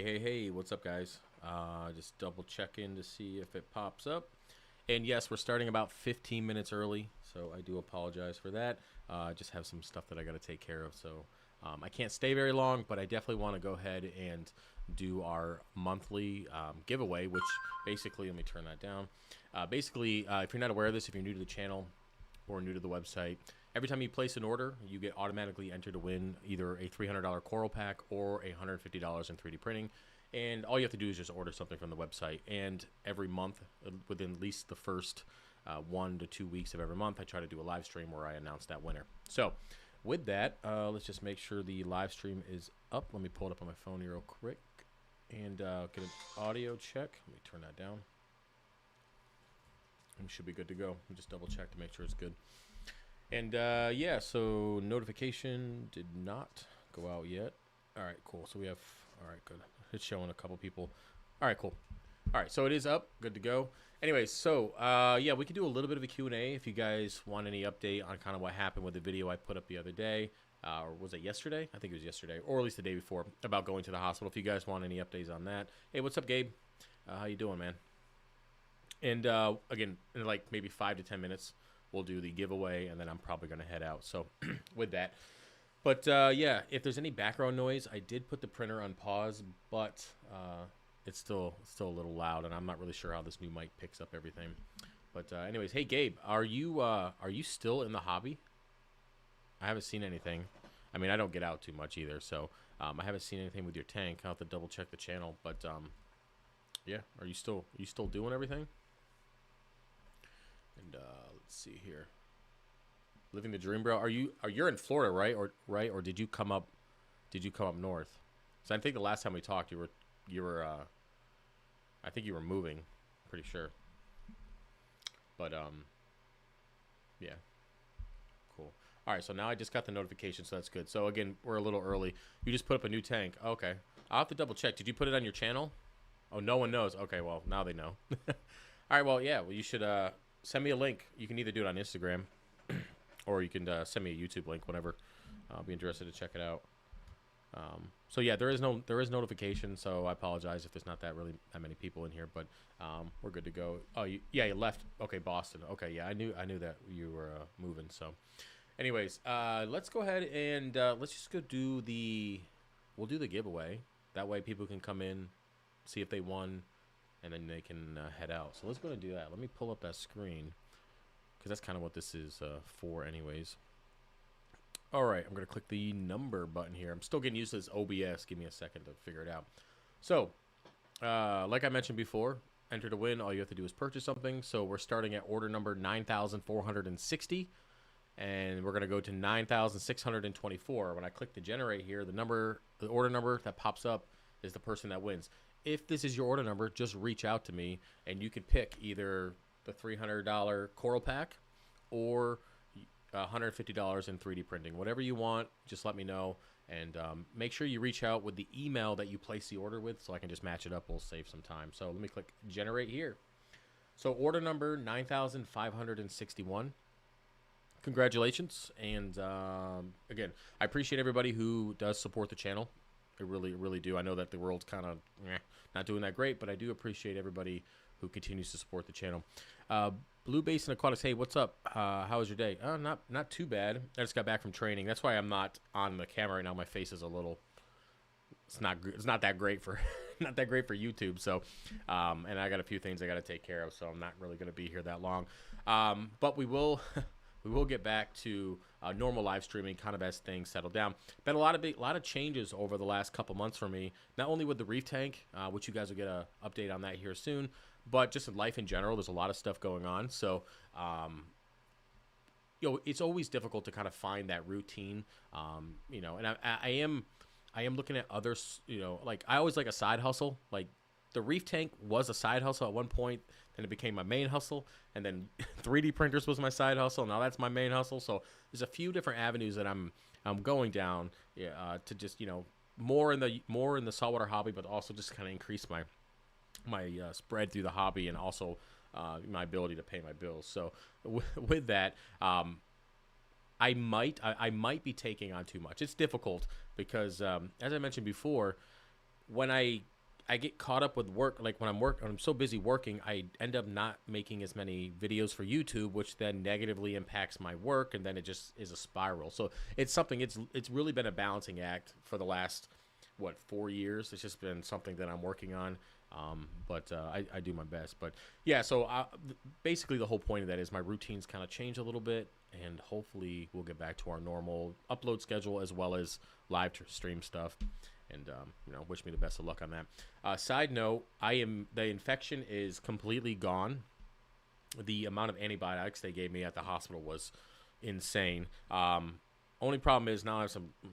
Hey, what's up, guys? Just double checking to see if it pops up. And yes, we're starting about 15 minutes early, so I do apologize for that. I just have some stuff that I got to take care of, so I can't stay very long, but I definitely want to go ahead and do our monthly giveaway, which basically, let me turn that down. If you're not aware of this, if you're new to the channel or new to the website, every time you place an order, you get automatically entered to win either a $300 Coral Pack or $150 in 3D printing. And all you have to do is just order something from the website. And every month, within at least the first 1 to 2 weeks of every month, I try to do a live stream where I announce that winner. So with that, let's just make sure the live stream is up. Let me pull it up on my phone here real quick and get an audio check. Let me turn that down. We should be good to go. Let me just double check to make sure it's good. And yeah, so notification did not go out yet. All right, cool. So we have, all right, good. It's showing a couple people. All right, cool. All right, so it is up. Good to go. Anyways, so yeah, we can do a little bit of a Q&A if you guys want any update on kind of what happened with the video I put up the other day. Or was it yesterday? I think it was yesterday, or at least the day before, about going to the hospital. If you guys want any updates on that. Hey, what's up, Gabe? How you doing, man? And again, in like maybe 5 to 10 minutes, we'll do the giveaway, and then I'm probably going to head out. So with that. But yeah, if there's any background noise, I did put the printer on pause, but it's still a little loud, and I'm not really sure how this new mic picks up everything. But anyways, hey Gabe, are you still in the hobby? I haven't seen anything. I mean, I don't get out too much either, so I haven't seen anything with your tank. I'll have to double check the channel, but yeah, are you still doing everything? And let's see here. Living the dream, bro. You're in Florida, right? Or did you come up north? So I think the last time we talked, you were I think you were moving, pretty sure. But yeah. Cool. All right, so now I just got the notification, so that's good. So again, we're a little early. You just put up a new tank. Okay. I'll have to double check. Did you put it on your channel? Oh, no one knows. Okay, well, now they know. All right, well, yeah, well, you should send me a link. You can either do it on Instagram or you can send me a YouTube link, whatever. I'll be interested to check it out. So yeah, there is notification, so I apologize if there's not that many people in here, but we're good to go. Oh, yeah, you left. Okay, Boston. Okay, yeah, I knew that you were moving. So anyways, let's go ahead and let's just go we'll do the giveaway. That way people can come in, see if they won, and then they can head out. So let's go and do that. Let me pull up that screen, because that's kind of what this is for anyways. All right, I'm going to click the number button here. I'm still getting used to this OBS. Give me a second to figure it out. So, like I mentioned before, enter to win. All you have to do is purchase something. So we're starting at order number 9,460, and we're going to go to 9,624. When I click to generate here, the order number that pops up is the person that wins. If this is your order number, just reach out to me, and you can pick either the $300 Coral Pack or $150 in 3D printing. Whatever you want, just let me know, and make sure you reach out with the email that you place the order with, so I can just match it up. We'll save some time. So let me click generate here. So order number 9,561. Congratulations. And again, I appreciate everybody who does support the channel. I really do. I know that the world's kind of not doing that great, but I do appreciate everybody who continues to support the channel. Blue Basin Aquatics, hey, what's up? How was your day? Not too bad. I just got back from training. That's why I'm not on the camera right now. My face is a little. It's not that great for not that great for YouTube. So, and I got a few things I got to take care of, so I'm not really going to be here that long. But we will we will get back to normal live streaming kind of as things settle down. Been a lot of changes over the last couple months for me. Not only with the Reef tank, which you guys will get an update on that here soon, but just in life in general, there's a lot of stuff going on. So, you know, it's always difficult to kind of find that routine, you know, and I am looking at others, you know, like I always like a side hustle. Like the Reef tank was a side hustle at one point, then it became my main hustle, and then 3D printers was my side hustle. Now that's my main hustle. So there's a few different avenues that I'm going down, to just, you know, more in the saltwater hobby, but also just kind of increase my spread through the hobby, and also my ability to pay my bills. So with that, I might be taking on too much. It's difficult because, as I mentioned before, when I get caught up with work, like when I'm so busy working, I end up not making as many videos for YouTube, which then negatively impacts my work, and then it just is a spiral. So it's something. It's really been a balancing act for the last 4 years. It's just been something that I'm working on. But I do my best. But yeah, so basically the whole point of that is my routines kind of change a little bit, and hopefully we'll get back to our normal upload schedule as well as live stream stuff. And wish me the best of luck on that. Side note, the infection is completely gone. The amount of antibiotics they gave me at the hospital was insane. Only problem is now my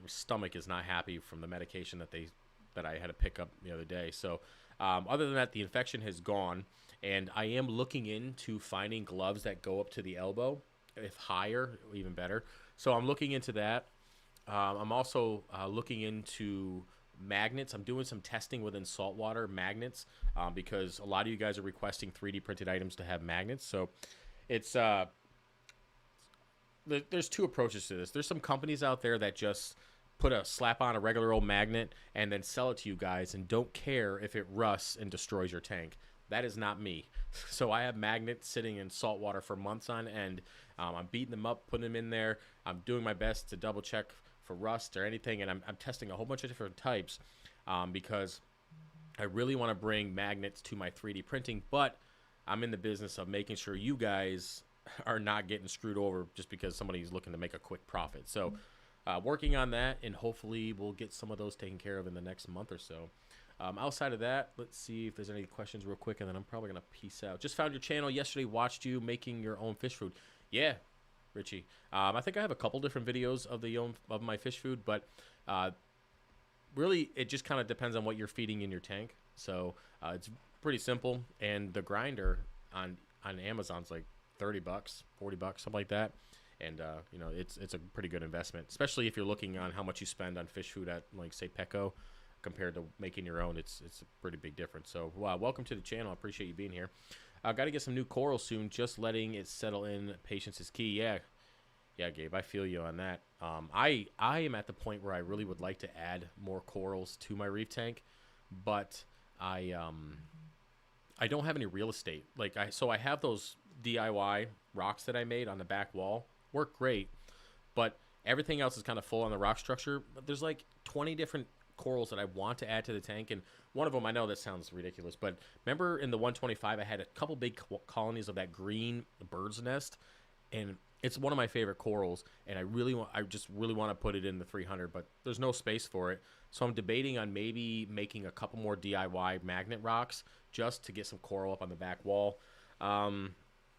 stomach is not happy from the medication that I had to pick up the other day. So other than that, the infection has gone, and I am looking into finding gloves that go up to the elbow. If higher, even better. So I'm looking into that. I'm also looking into magnets. I'm doing some testing within Saltwater magnets because a lot of you guys are requesting 3D printed items to have magnets. So it's there's two approaches to this. There's some companies out there that just slap on a regular old magnet and then sell it to you guys and don't care if it rusts and destroys your tank. That is not me. So I have magnets sitting in salt water for months on end. I'm beating them up, putting them in there. I'm doing my best to double check for rust or anything, and I'm testing a whole bunch of different types because I really want to bring magnets to my 3D printing, but I'm in the business of making sure you guys are not getting screwed over just because somebody's looking to make a quick profit. So working on that, and hopefully we'll get some of those taken care of in the next month or so. Outside of that, let's see if there's any questions real quick, and then I'm probably going to peace out. Just found your channel yesterday, watched you making your own fish food. Yeah, Richie. I think I have a couple different videos of my fish food, but really it just kind of depends on what you're feeding in your tank. So it's pretty simple, and the grinder on Amazon's like $30, $40, something like that. And it's a pretty good investment, especially if you're looking on how much you spend on fish food at, like, say, Petco compared to making your own. It's a pretty big difference. So welcome to the channel. I appreciate you being here. I've got to get some new coral soon. Just letting it settle in. Patience is key. Yeah, Gabe, I feel you on that. I am at the point where I really would like to add more corals to my reef tank, but I don't have any real estate. So I have those DIY rocks that I made on the back wall. Work great, but everything else is kind of full on the rock structure. But there's like 20 different corals that I want to add to the tank, and one of them, I know that sounds ridiculous, but remember in the 125 I had a couple big colonies of that green bird's nest, and it's one of my favorite corals, and I just really want to put it in the 300, but there's no space for it. So I'm debating on maybe making a couple more DIY magnet rocks just to get some coral up on the back wall. I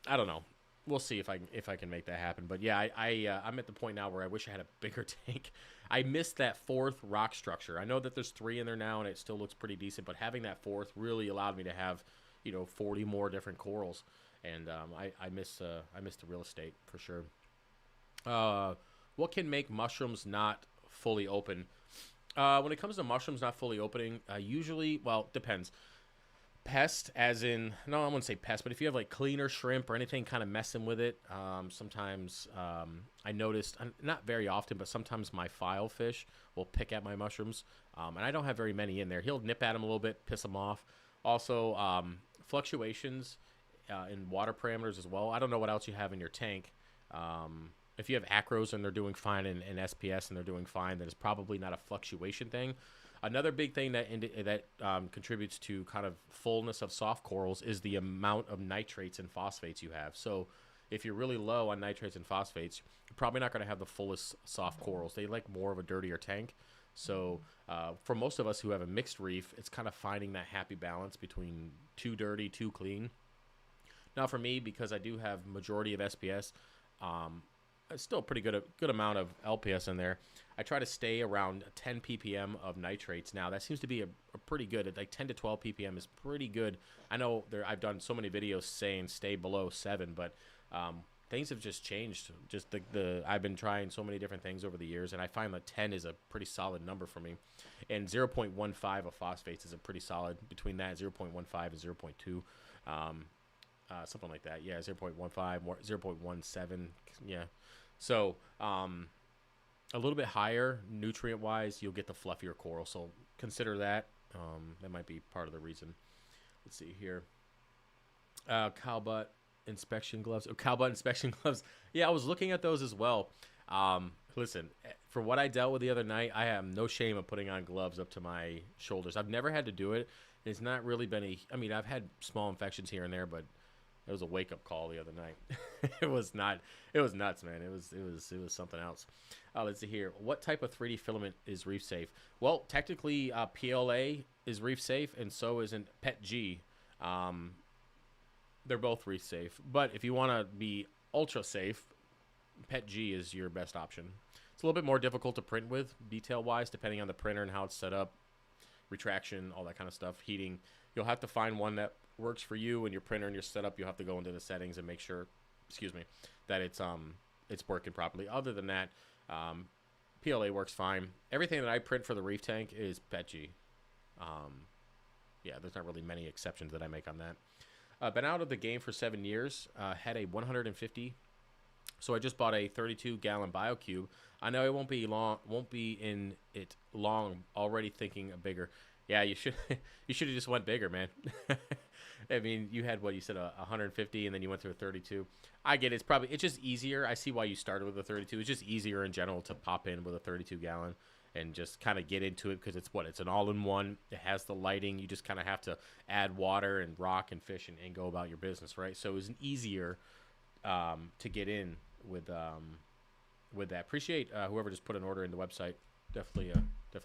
don't know. We'll see if I can make that happen. But yeah, I'm at the point now where I wish I had a bigger tank. I missed that fourth rock structure. I know that there's 3 in there now, and it still looks pretty decent. But having that fourth really allowed me to have 40 more different corals. And I miss the real estate for sure. What can make mushrooms not fully open? When it comes to mushrooms not fully opening, usually, well, depends. Pest, as in, no, I wouldn't say pest, but if you have like cleaner shrimp or anything kind of messing with it, sometimes I noticed, not very often, but sometimes my file fish will pick at my mushrooms, and I don't have very many in there. He'll nip at them a little bit, piss them off. Also, fluctuations in water parameters as well. I don't know what else you have in your tank. If you have acros and they're doing fine, and SPS and they're doing fine, then it's probably not a fluctuation thing. Another big thing that contributes to kind of fullness of soft corals is the amount of nitrates and phosphates you have. So if you're really low on nitrates and phosphates, you're probably not going to have the fullest soft corals. They like more of a dirtier tank. So for most of us who have a mixed reef, it's kind of finding that happy balance between too dirty, too clean. Now for me, because I do have majority of SPS, still a pretty good amount of LPS in there, I try to stay around 10 ppm of nitrates. Now that seems to be a pretty good, like 10 to 12 ppm is pretty good. I know I've done so many videos saying stay below 7, but things have just changed. Just I've been trying so many different things over the years, and I find that 10 is a pretty solid number for me. And 0.15 of phosphates is a pretty solid, between that 0.15 and 0.2. Something like that. Yeah, 0.15, 0.17. Yeah. So a little bit higher nutrient-wise, you'll get the fluffier coral. So consider that. That might be part of the reason. Let's see here. Cow butt inspection gloves. Oh, cow butt inspection gloves. Yeah, I was looking at those as well. Listen, for what I dealt with the other night, I have no shame of putting on gloves up to my shoulders. I've never had to do it. It's not really been a. I mean, I've had small infections here and there, but it was a wake up call the other night. It was not. It was nuts, man. It was something else. Let's see here. What type of 3D filament is reef safe? Well, technically, PLA is reef safe, and so isn't PETG. They're both reef safe, but if you want to be ultra safe, PETG is your best option. It's a little bit more difficult to print with, detail-wise, depending on the printer and how it's set up, retraction, all that kind of stuff, heating. You'll have to find one that works for you and your printer and your setup. You'll have to go into the settings and make sure, that it's working properly. Other than that, PLA works fine. Everything that I print for the reef tank is PETG. Yeah, there's not really many exceptions that I make on that. Been out of the game for 7 years. Had a 150. So I just bought a 32-gallon BioCube. I know it won't be long. Won't be in it long. Already thinking a bigger. Yeah, you should. You should have just went bigger, man. I mean, you had what you said, a 150, and then you went to a 32. I get it. It's just easier. I see why you started with a 32. It's just easier in general to pop in with a 32-gallon and just kind of get into it because it's an all-in-one. It has the lighting. You just kind of have to add water and rock and fish and go about your business, right? So it was easier to get in with that. Appreciate whoever just put an order in the website. Definitely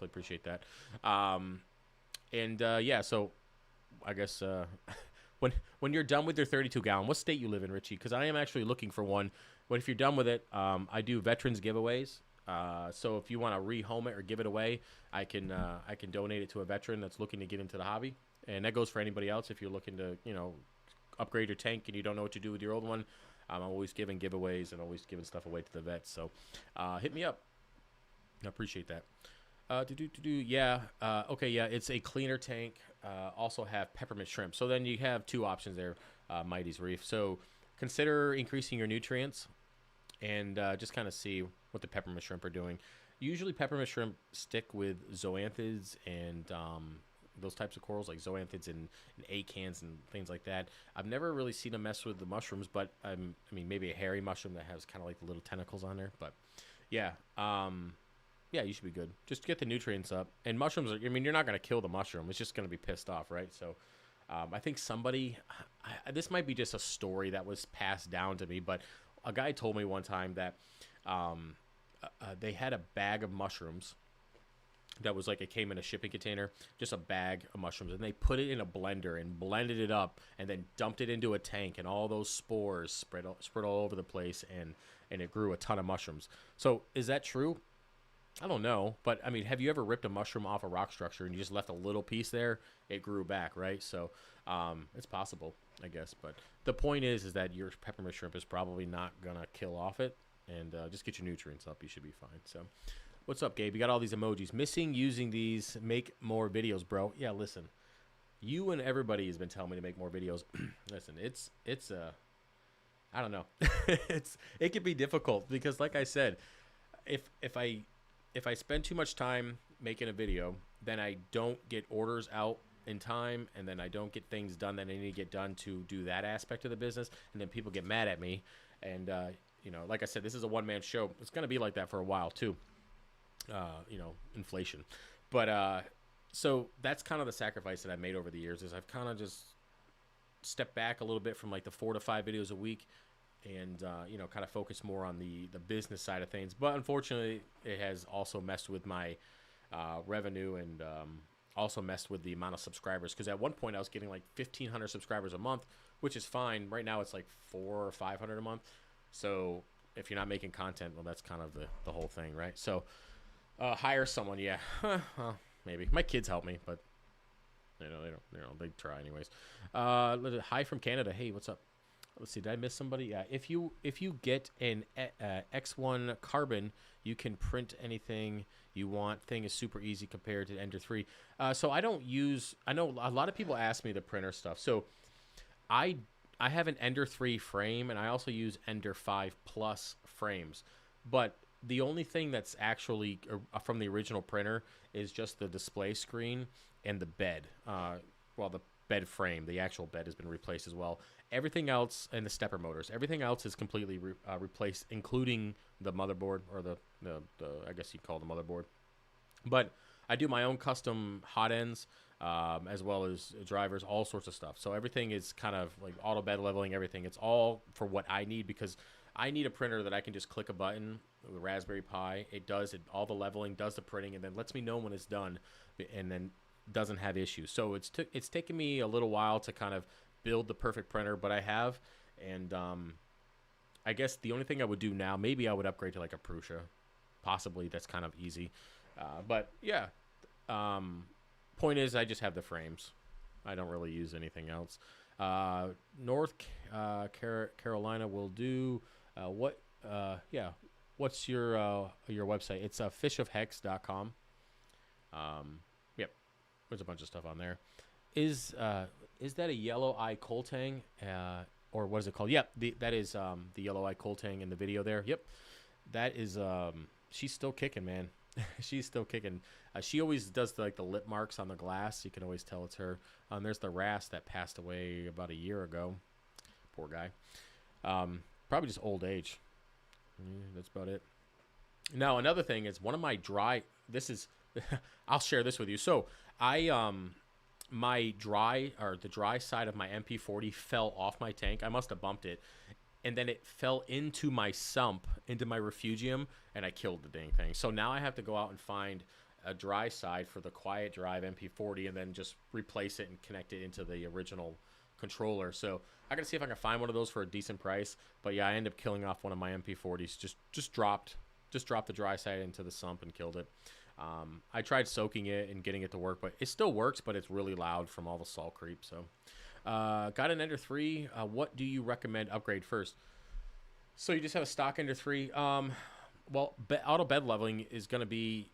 appreciate that. Yeah, so I guess when you're done with your 32-gallon, what state you live in, Richie? Because I am actually looking for one. But if you're done with it, I do veterans giveaways. So if you want to rehome it or give it away, I can donate it to a veteran that's looking to get into the hobby, and that goes for anybody else. If you're looking to upgrade your tank and you don't know what to do with your old one, I'm always giving giveaways and always giving stuff away to the vets. So hit me up. I appreciate that. Yeah. Okay. Yeah. It's a cleaner tank. Also have peppermint shrimp. So then you have two options there. Mighty's Reef. So consider increasing your nutrients and just kind of see what the peppermint shrimp are doing. Usually peppermint shrimp stick with zoanthids and those types of corals like zoanthids and acans and things like that. I've never really seen them mess with the mushrooms, but I mean maybe a hairy mushroom that has kind of like the little tentacles on there. But yeah, yeah, you should be good. Just get the nutrients up. And mushrooms are, I mean, you're not going to kill the mushroom. It's just going to be pissed off, right? So I think this might be just a story that was passed down to me, but a guy told me one time that they had a bag of mushrooms that was like, it came in a shipping container, just a bag of mushrooms, and they put it in a blender and blended it up and then dumped it into a tank, and all those spores spread all over the place, and it grew a ton of mushrooms. So is that true? I don't know, but I mean, have you ever ripped a mushroom off a rock structure and you just left a little piece there? It grew back, right? So it's possible, I guess. But the point is that your peppermint shrimp is probably not gonna kill off it, and just get your nutrients up. You should be fine. So, what's up, Gabe? You got all these emojis. Missing using these. Make more videos, bro. Yeah, listen. You and everybody has been telling me to make more videos. Listen, it's I don't know. It can be difficult because, like I said, if I spend too much time making a video, then I don't get orders out in time, and then I don't get things done that I need to get done to do that aspect of the business, and then people get mad at me. And like I said, this is a one-man show. It's going to be like that for a while too. Inflation. But so that's kind of the sacrifice that I've made over the years, is I've kind of just stepped back a little bit from like the 4 to 5 videos a week, and kind of focus more on the business side of things. But unfortunately, it has also messed with my revenue, and also messed with the amount of subscribers, because at one point I was getting like 1,500 subscribers a month, which is fine. Right now it's like 400 or 500 a month. So if you're not making content, well, that's kind of the whole thing, right? So hire someone. Yeah. Well, maybe my kids help me, but they try anyways. Hi from Canada. Hey, what's up? Let's see, did I miss somebody? Yeah, if you get an X1 carbon, you can print anything you want. Thing is super easy compared to Ender 3. So I know a lot of people ask me the printer stuff. So I have an Ender 3 frame, and I also use Ender 5 Plus frames. But The only thing that's actually from the original printer is just the display screen and the bed. Well, the bed frame, the actual bed has been replaced as well. Everything else, and the stepper motors, everything else is completely replaced, including the motherboard, or the I guess you'd call it the motherboard. But I do my own custom hot ends, as well as drivers, all sorts of stuff. So everything is kind of like auto bed leveling, everything. It's all for what I need, because I need a printer that I can just click a button with a Raspberry Pi. It does it, all the leveling, does the printing, and then lets me know when it's done, and then doesn't have issues. So it's taken me a little while to kind of build the perfect printer, but I have. And I guess the only thing I would do now, maybe I would upgrade to like a Prusa. Possibly, that's kind of easy. But yeah, point is, I just have the frames. I don't really use anything else. North Carolina will do what? Yeah, what's your website? It's fishofhex.com. Yep, there's a bunch of stuff on there. Is that a yellow eye Coltang? Or what is it called? Yep, that is the yellow eye Coltang in the video there. Yep, that is she's still kicking, man. She's still kicking. She always does the lip marks on the glass. You can always tell it's her. There's the Rast that passed away about a year ago. Poor guy. Probably just old age. That's about it. Now, another thing is one of my dry. This is. I'll share this with you. So my the dry side of my MP40 fell off my tank. I must have bumped it. And then it fell into my sump, into my refugium, and I killed the dang thing. So now I have to go out and find a dry side for the Quiet Drive MP40, and then just replace it and connect it into the original controller. So I got to see if I can find one of those for a decent price. But yeah, I ended up killing off one of my MP40s. Just dropped the dry side into the sump and killed it. I tried soaking it and getting it to work, but it still works, but it's really loud from all the salt creep. So. Got an Ender 3. What do you recommend upgrade first? So you just have a stock Ender 3. Well, auto bed leveling is going to be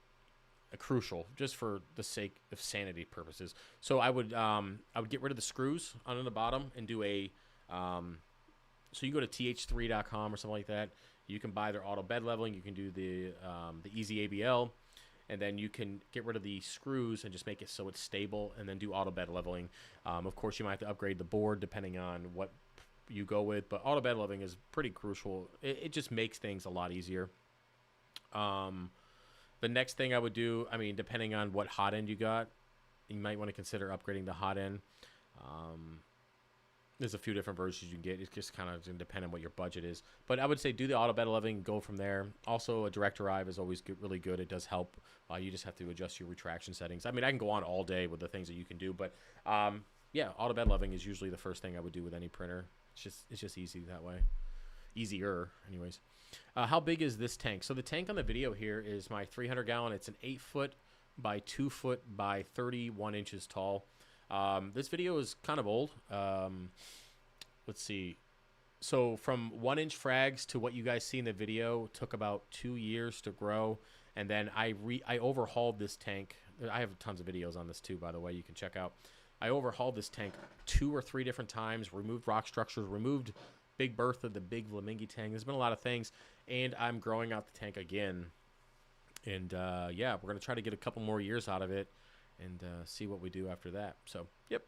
crucial just for the sake of sanity purposes. So I would get rid of the screws on the bottom and do a so you go to th3.com or something like that. You can buy their auto bed leveling. You can do the Easy ABL. And then you can get rid of the screws and just make it so it's stable, and then do auto bed leveling. Of course, you might have to upgrade the board depending on what you go with, but auto bed leveling is pretty crucial. It just makes things a lot easier. The next thing I would do, I mean, depending on what hot end you got, you might want to consider upgrading the hot end. There's a few different versions you can get. It's just kind of going to depend on what your budget is. But I would say do the auto bed leveling and go from there. Also, a direct drive is always really good. It does help. You just have to adjust your retraction settings. I mean, I can go on all day with the things that you can do. But, yeah, auto bed leveling is usually the first thing I would do with any printer. It's just easy that way. Easier, anyways. How big is this tank? So the tank on the video here is my 300-gallon. It's an 8-foot by 2-foot by 31 inches tall. This video is kind of old. Let's see. So from 1-inch frags to what you guys see in the video took about 2 years to grow. And then I overhauled this tank. I have tons of videos on this too, by the way, you can check out. I overhauled this tank 2 or 3 different times, removed rock structures, removed Big Bertha, the big Flamingo tank. There's been a lot of things. And I'm growing out the tank again. And yeah, we're going to try to get a couple more years out of it. And see what we do after that. So, yep,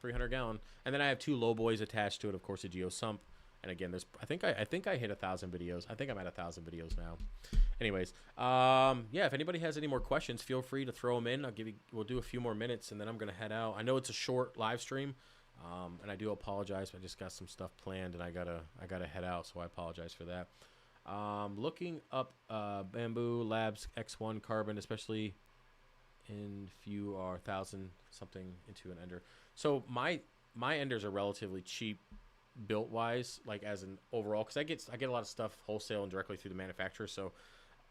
300-gallon. And then I have 2 low boys attached to it, of course, a Geo Sump. And again, there's I think I hit 1,000 videos. I think I'm at 1,000 videos now. Anyways, yeah, if anybody has any more questions, feel free to throw them in. We'll do a few more minutes, and then I'm gonna head out. I know it's a short live stream, and I do apologize. I just got some stuff planned, and I gotta head out, so I apologize for that. Looking up Bamboo Labs X1 carbon, especially if you are 1,000 something into an Ender. So my Enders are relatively cheap built wise, like as an overall, because I get a lot of stuff wholesale and directly through the manufacturer. So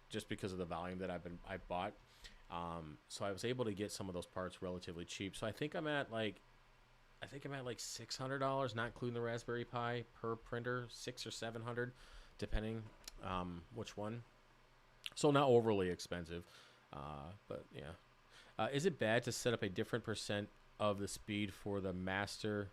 just because of the volume that I bought, so I was able to get some of those parts relatively cheap. So I think I'm at like $600, not including the Raspberry Pi per printer, $600 or $700, depending which one. So not overly expensive, but yeah. Is it bad to set up a different percent of the speed for the master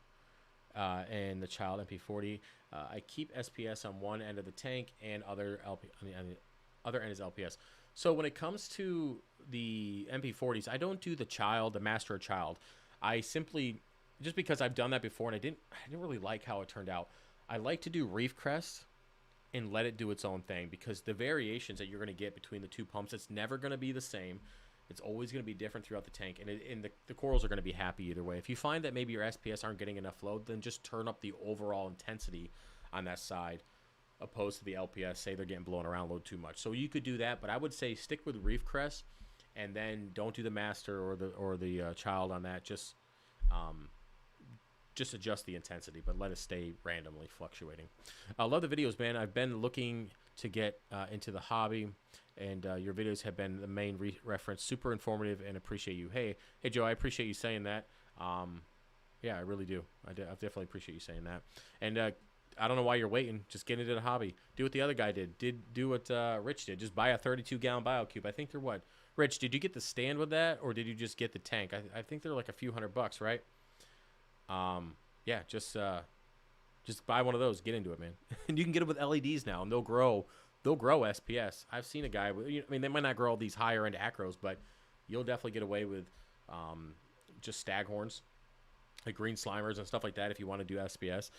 and the child MP40? I keep SPS on one end of the tank and other LP on the Other end is LPS. So when it comes to the MP40s, I don't do the child, the master or child. I simply, just because I've done that before and I didn't really like how it turned out. I like to do Reef Crest and let it do its own thing, because the variations that you're going to get between the two pumps, it's never going to be the same. It's always going to be different throughout the tank, and the corals are going to be happy either way. If you find that maybe your SPS aren't getting enough load, then just turn up the overall intensity on that side, opposed to the LPS. Say they're getting blown around load too much. So you could do that, but I would say stick with Reef Crest, and then don't do the master or the child on that. Just adjust the intensity, but let it stay randomly fluctuating. I love the videos, man. I've been looking to get into the hobby, and your videos have been the main reference. Super informative, and appreciate you. Hey, Joe, I appreciate you saying that. Yeah, I really do. I definitely appreciate you saying that. And I don't know why you're waiting. Just get into the hobby. Do what the other guy did. Do what Rich did. Just buy a 32-gallon BioCube. I think they're what? Rich, did you get the stand with that, or did you just get the tank? I think they're like a few $100, right? Yeah, just buy one of those. Get into it, man. And you can get it with LEDs now, and they'll grow SPS. I've seen a guy with, I mean, they might not grow all these higher end acros, but you'll definitely get away with just staghorns, like green slimers and stuff like that if you want to do SPS.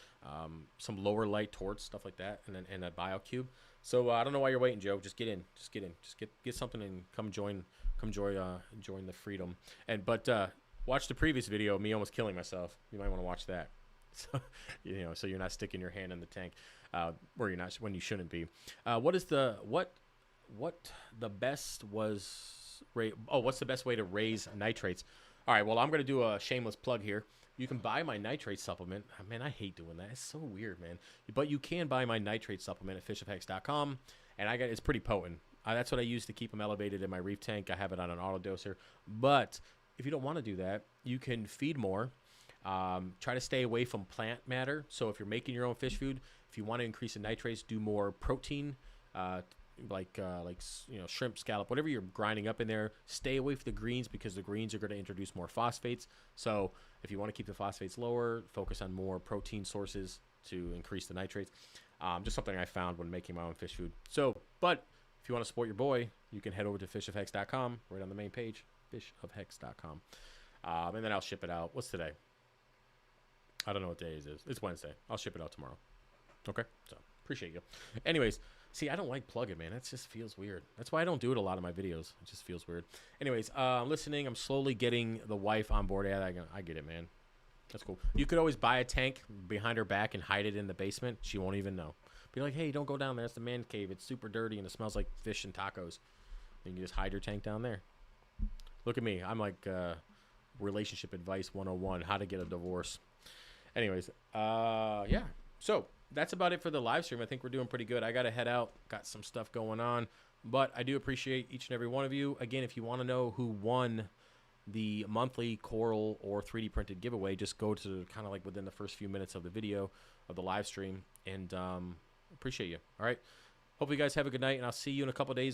Some lower light torts, stuff like that, and a BioCube. So I don't know why you're waiting, Joe. Just get in. Just get something and come join the freedom. But watch the previous video of me almost killing myself. You might want to watch that. So, so you're not sticking your hand in the tank where you're not, when you shouldn't be. What's the best way to raise nitrates? All right, well, I'm going to do a shameless plug here. You can buy my nitrate supplement. Man, I hate doing that. It's so weird, man. But you can buy my nitrate supplement at fishofhex.com, and it's pretty potent. That's what I use to keep them elevated in my reef tank. I have it on an auto doser. But if you don't want to do that, you can feed more. Try to stay away from plant matter. So if you're making your own fish food, if you want to increase the nitrates, do more protein, like shrimp, scallop, whatever you're grinding up in there. Stay away from the greens, because the greens are going to introduce more phosphates. So if you want to keep the phosphates lower, focus on more protein sources to increase the nitrates. Just something I found when making my own fish food. So, but if you want to support your boy, you can head over to fishofhex.com, right on the main page, fishofhex.com. And then I'll ship it out. What's today? I don't know what day it is. It's Wednesday. I'll ship it out tomorrow. Okay? So, appreciate you. Anyways, see, I don't like plugging, man. That just feels weird. That's why I don't do it a lot of my videos. It just feels weird. Anyways, I'm listening. I'm slowly getting the wife on board. Yeah, I get it, man. That's cool. You could always buy a tank behind her back and hide it in the basement. She won't even know. Be like, hey, don't go down there. It's the man cave. It's super dirty, and it smells like fish and tacos. And you just hide your tank down there. Look at me. I'm like relationship advice 101, how to get a divorce. Anyways, yeah. So that's about it for the live stream. I think we're doing pretty good. I got to head out. Got some stuff going on. But I do appreciate each and every one of you. Again, if you want to know who won the monthly coral or 3D printed giveaway, just go to kind of like within the first few minutes of the video of the live stream. And appreciate you. All right. Hope you guys have a good night, and I'll see you in a couple days.